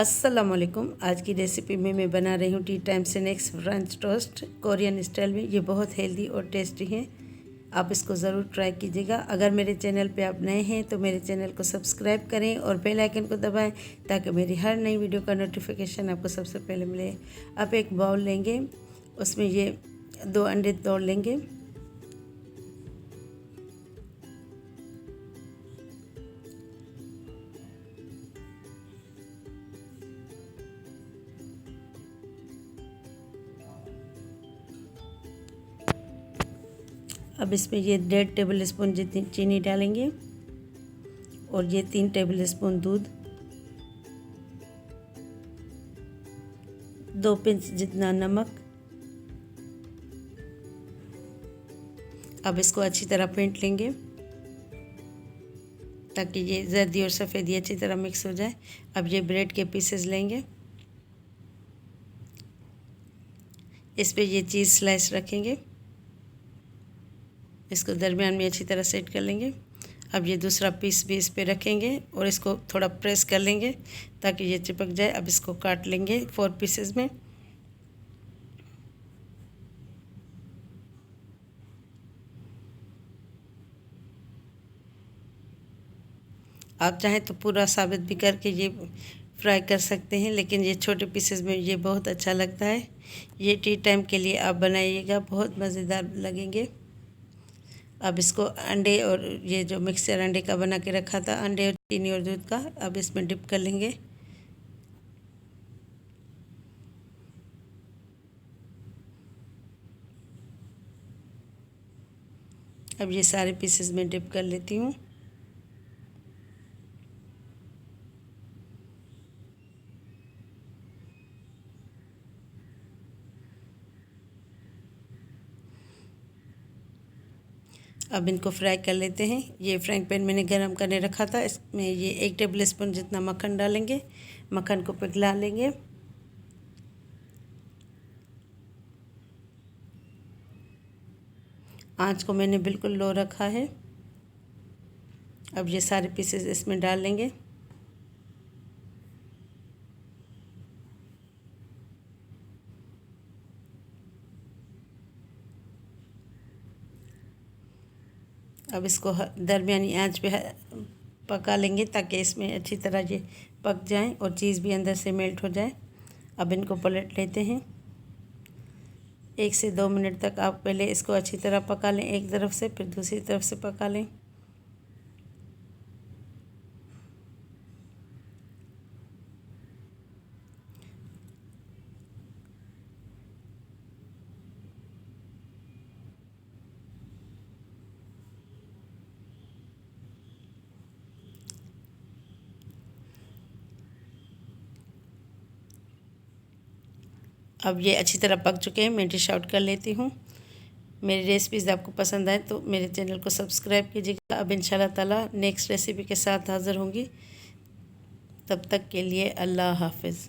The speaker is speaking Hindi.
अस्सलामुअलैकुम। आज की रेसिपी में मैं बना रही हूँ T time snacks French toast Korean style में। ये बहुत हेल्दी और टेस्टी है, आप इसको ज़रूर ट्राई कीजिएगा। अगर मेरे चैनल पे आप नए हैं तो मेरे चैनल को सब्सक्राइब करें और बेल आइकन को दबाएं ताकि मेरी हर नई वीडियो का नोटिफिकेशन आपको सबसे पहले मिले। आप एक बाउल लेंगे, उसमें ये 2 अंडे तोड़ लेंगे। अब इसमें ये 1.5 टेबल स्पून जितनी चीनी डालेंगे और ये 3 टेबल स्पून दूध, 2 पिंच जितना नमक। अब इसको अच्छी तरह फेंट लेंगे ताकि ये जर्दी और सफ़ेदी अच्छी तरह मिक्स हो जाए। अब ये ब्रेड के पीसेस लेंगे, इस पे ये चीज़ स्लाइस रखेंगे, इसको दरमियान में अच्छी तरह सेट कर लेंगे। अब ये दूसरा पीस भी इस पे रखेंगे और इसको थोड़ा प्रेस कर लेंगे ताकि ये चिपक जाए। अब इसको काट लेंगे 4 पीसेस में। आप चाहें तो पूरा साबित भी करके ये फ्राई कर सकते हैं, लेकिन ये छोटे पीसेस में ये बहुत अच्छा लगता है। ये टी टाइम के लिए आप बनाइएगा, बहुत मज़ेदार लगेंगे। अब इसको अंडे और ये जो मिक्सचर अंडे का बना के रखा था, अंडे और चीनी और दूध का, अब इसमें डिप कर लेंगे। अब ये सारे पीसेस में डिप कर लेती हूँ। अब इनको फ्राई कर लेते हैं। ये फ्राइंग पैन मैंने गरम करने रखा था, इसमें ये 1 टेबल स्पून जितना मक्खन डालेंगे। मक्खन को पिघला लेंगे। आंच को मैंने बिल्कुल लो रखा है। अब ये सारे पीसेस इसमें डाल लेंगे। अब इसको दरमियानी आंच पे पका लेंगे ताकि इसमें अच्छी तरह ये पक जाए और चीज़ भी अंदर से मेल्ट हो जाए। अब इनको पलट लेते हैं। 1 से 2 मिनट तक आप पहले इसको अच्छी तरह पका लें, एक तरफ से, फिर दूसरी तरफ से पका लें। अब ये अच्छी तरह पक चुके हैं, मैं डिश आउट कर लेती हूँ। मेरी रेसिपीज़ आपको पसंद आए तो मेरे चैनल को सब्सक्राइब कीजिएगा। अब इंशाल्लाह ताला नेक्स्ट रेसिपी के साथ हाज़िर होंगी। तब तक के लिए अल्लाह हाफ़िज़।